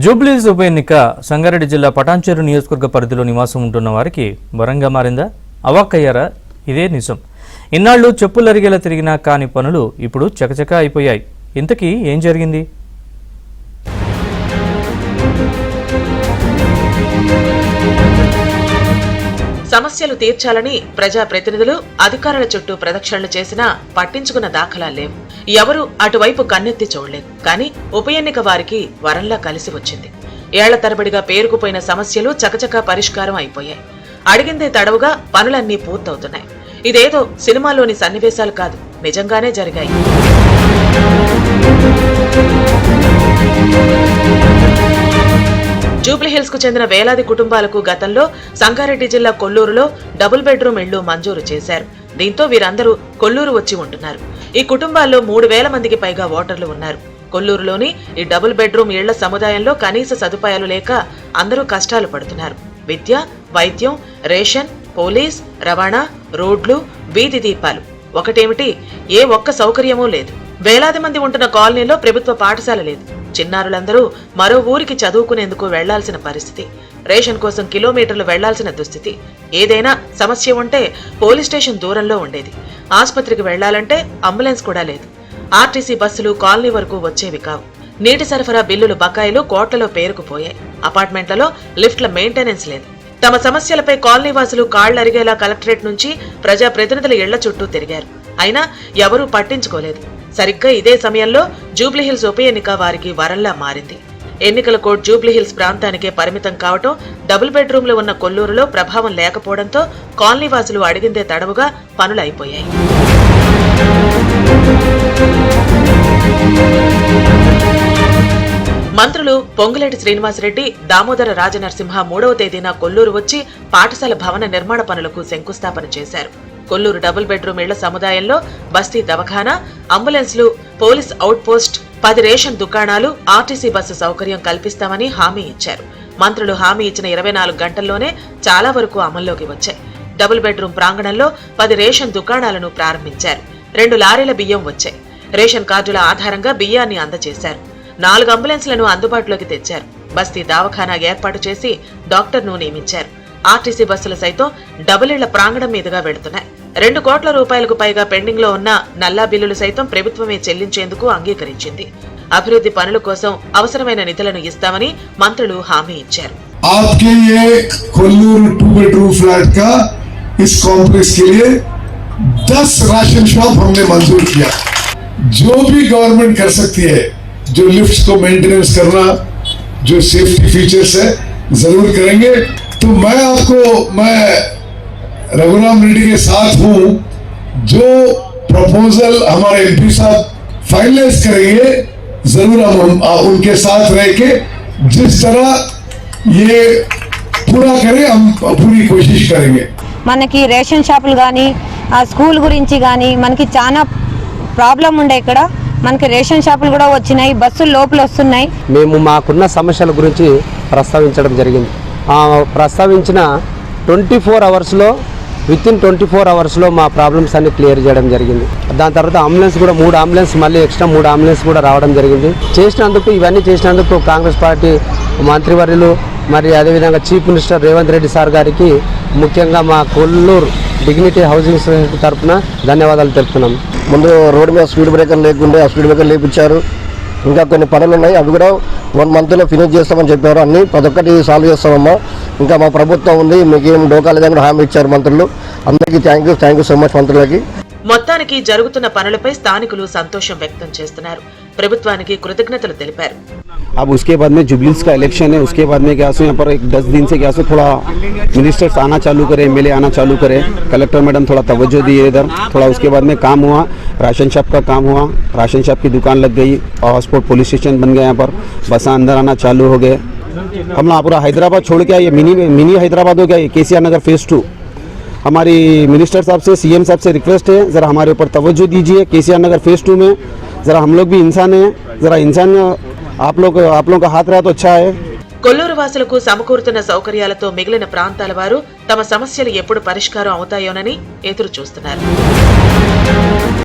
జూబ్లీహిల్స్ ఉప ఎన్నిక సంగారెడ్డి జిల్లా పటాన్చెరు నియోజకవర్గ పరిధిలో నివాసం ఉంటున్న వారికి వరంగా మారిందా? అవాక్కయ్యారా? ఇదే నిజం. ఇన్నాళ్లు చెప్పులరిగేలా తిరిగినా కాని పనులు ఇప్పుడు చకచకా అయిపోయాయి. ఇంతకీ ఏం జరిగింది? సమస్యలు తీర్చాలని ప్రజాప్రతినిధులు అధికారుల చుట్టూ ప్రదక్షిణలు చేసినా పట్టించుకున్న దాఖలాలు లేవు. ఎవరు అటువైపు కన్నెత్తి చూడలేదు. కానీ ఉప ఎన్నిక వారికి వరంలా కలిసి వచ్చింది. ఏళ్ల తరబడిగా పేరుకుపోయిన సమస్యలు చకచకా పరిష్కారం అయిపోయాయి. అడిగిందే తడవుగా పనులన్నీ పూర్తవుతున్నాయి. ఇదేదో సినిమాలోని సన్నివేశాలు కాదు, నిజంగానే జరిగాయి. జూబ్లీహిల్స్ కు చెందిన వేలాది కుటుంబాలకు గతంలో సంగారెడ్డి జిల్లా కొల్లూరులో డబుల్ బెడ్రూమ్ ఇళ్లు మంజూరు చేశారు. దీంతో వీరందరూ కొల్లూరు వచ్చి ఉంటున్నారు. ఈ కుటుంబాల్లో 3,000 మందికి పైగా ఓటర్లు ఉన్నారు. కొల్లూరులోని ఈ డబుల్ బెడ్రూమ్ ఇళ్ల సముదాయంలో కనీస సదుపాయాలు లేక అందరూ కష్టాలు పడుతున్నారు. విద్య, వైద్యం, రేషన్, పోలీస్, రవాణా, రోడ్లు, వీధి దీపాలు ఒకటేమిటి, ఏ ఒక్క సౌకర్యమూ లేదు. వేలాది మంది ఉంటున్న కాలనీలో ప్రభుత్వ పాఠశాల లేదు. చిన్నారులందరూ మరో ఊరికి చదువుకునేందుకు వెళ్లాల్సిన పరిస్థితి. రేషన్ కోసం కిలోమీటర్లు వెళ్లాల్సిన దుస్థితి. ఏదైనా సమస్య ఉంటే పోలీస్ స్టేషన్ దూరంలో ఉండేది. ఆసుపత్రికి వెళ్లాలంటే అంబులెన్స్ కూడా లేదు. ఆర్టీసీ బస్సులు కాలనీ వరకు వచ్చేవి కావు. నీటి సరఫరా బిల్లులు బకాయిలు కోట్లలో పేరుకుపోయాయి. అపార్ట్మెంట్లలో లిఫ్ట్ల మెయింటెనెన్స్ లేదు. తమ సమస్యలపై కాలనీవాసులు కాళ్లరిగేలా కలెక్టరేట్ నుంచి ప్రజాప్రతినిధుల ఇళ్ల చుట్టూ తిరిగారు. అయినా ఎవరూ పట్టించుకోలేదు. సరిగ్గా ఇదే సమయంలో జూబ్లీహిల్స్ ఉప ఎన్నిక వారికి వరంలా మారింది. ఎన్నికల కోడ్ జూబ్లీహిల్స్ ప్రాంతానికే పరిమితం కావటం, డబుల్ బెడ్రూమ్లు ఉన్న కొల్లూరులో ప్రభావం లేకపోవడంతో కాలనీవాసులు అడిగిందే తడవుగా పనులైపోయాయి. మంత్రులు పొంగులేటి శ్రీనివాసరెడ్డి, దామోదర రాజనరసింహ 3వ తేదీన కొల్లూరు వచ్చి పాఠశాల భవన నిర్మాణ పనులకు శంకుస్థాపన చేశారు. కొల్లూరు డబుల్ బెడ్రూమ్ ఇళ్ల సముదాయంలో బస్తీ దవాఖానా, అంబులెన్స్లు, పోలీస్ అవుట్ పోస్ట్, 10 రేషన్ దుకాణాలు, ఆర్టీసీ బస్సు సౌకర్యం కల్పిస్తామని హామీ ఇచ్చారు. మంత్రులు హామీ ఇచ్చిన 24 గంటల్లోనే చాలా వరకు అమల్లోకి వచ్చాయి. డబుల్ బెడ్రూమ్ ప్రాంగణంలో 10 రేషన్ దుకాణాలను ప్రారంభించారు. 2 లారీల బియ్యం వచ్చాయి. రేషన్ కార్డుల ఆధారంగా బియ్యాన్ని అందజేశారు. 4 అంబులెన్స్లను అందుబాటులోకి తెచ్చారు. బస్తీ దవాఖానా ఏర్పాటు చేసి డాక్టర్ను నియమించారు. ఆర్టీసీ బస్సులు సైతం డబుల్ ఇళ్ల ప్రాంగణం మీదుగా వెళుతున్నాయి. 2 కోట్ల రూపాయలకు పైగా పెండింగ్ లో ఉన్న నల్లా బిల్లులు సైతం ప్రభుత్వమే చెల్లించేందుకు అంగీకరించింది. అభివృద్ధి పనుల కోసం అవసరమైన నిధులను ఇస్తామని మంత్రులు హామీ ఇచ్చారు. आपके ये कोल्लूर 2 बेडरूम फ्लैट का इस कॉम्प्लेक्स के लिए 10 राशन शॉप हमने मंजूर किया. जो भी गवर्नमेंट कर सकती है, जो लिफ्ट्स को मेंटेनेंस करना, जो सेफ्टी फीचर्स है, जरूर करेंगे. तो मैं रघुराम रेड्डी के साथ हूं. जो प्रपोजल हमारे एमपी साहब फाइनलाइज करेंगे, जरूर हम उनके साथ रह के जिस तरह ये पूरा करें, हम पूरी कोशिश करेंगे. మనకి రేషన్ షాపులు కానీ ఆ స్కూల్ గురించి కానీ మనకి చాలా ప్రాబ్లం ఉండే. ఇక్కడ మనకి రేషన్ షాపులు కూడా వచ్చినాయి, బస్సులు లోపల వస్తున్నాయి. మేము మాకున్న సమస్యల గురించి ప్రస్తావించడం జరిగింది. ప్రస్తావించిన 24 అవర్స్లో వితిన్ 24 అవర్స్లో మా ప్రాబ్లమ్స్ అన్ని క్లియర్ చేయడం జరిగింది. దాని తర్వాత అంబులెన్స్ కూడా 3 అంబులెన్స్, మళ్ళీ ఎక్స్ట్రా 3 అంబులెన్స్ కూడా రావడం జరిగింది. ఇవన్నీ చేసినందుకు కాంగ్రెస్ పార్టీ మంత్రివర్యులు మరి అదేవిధంగా chief minister Revanth Reddy sir గారికి ముఖ్యంగా మా కొల్లూరు డిగ్నిటీ హౌసింగ్ సొసైటీ తరఫున ధన్యవాదాలు తెలుపుతున్నాం. ముందు రోడ్డు మీద స్పీడ్ బ్రేకర్ లేకుండే ఆ స్పీడ్ బ్రేకర్ లేపించారు. ఇంకా కొన్ని పనులు ఉన్నాయి, అవి కూడా 1 మంత్లో ఫినిష్ చేస్తామని చెప్పారు. అన్ని 11 సాల్వ్ చేస్తామమ్మా. ఇంకా మా ప్రభుత్వం ఉంది, మీకు ఏం డోకా లేదని హామీ ఇచ్చారు మంత్రులు. అందరికీ థ్యాంక్ యూ సో మచ్ మంత్రులకి. మొత్తానికి జరుగుతున్న పనులపై స్థానికులు సంతోషం వ్యక్తం చేస్తున్నారు. ప్రభుత్వానికి కృతజ్ఞతలు తెలిపారు. अब उसके बाद में जुबलीहिल्स का इलेक्शन है, उसके बाद में क्या सो यहाँ पर 10 दिन से क्या सो थोड़ा मिनिस्टर्स आना चालू करे, एमएलए आना चालू करे, कलेक्टर मैडम थोड़ा तवज्जो दिए इधर. थोड़ा उसके बाद में काम हुआ, राशन शॉप का काम हुआ, राशन शॉप की दुकान लग गई, हॉटस्पॉट पुलिस स्टेशन बन गया. यहाँ पर बस अंदर आना चालू हो गए. हम लोग पूरा हैदराबाद छोड़ के आए, मिनी हैदराबाद हो गया. केसीआर नगर फेज 2. हमारी मिनिस्टर साहब से, सीएम साहब से रिक्वेस्ट है, ज़रा हमारे ऊपर तवज्जो दीजिए. केसीआर नगर फेज 2 में ज़रा हम लोग भी इंसान हैं, ज़रा इंसान आप लोग का हाथ रहा तो अच्छा है. కొల్లూరు వాసులకు సమకూరుతున్న సౌకర్యాలతో మిగిలిన ప్రాంతాల వారు తమ సమస్యలు ఎప్పుడు పరిష్కారం అవుతాయోనని ఎదురు చూస్తున్నారు.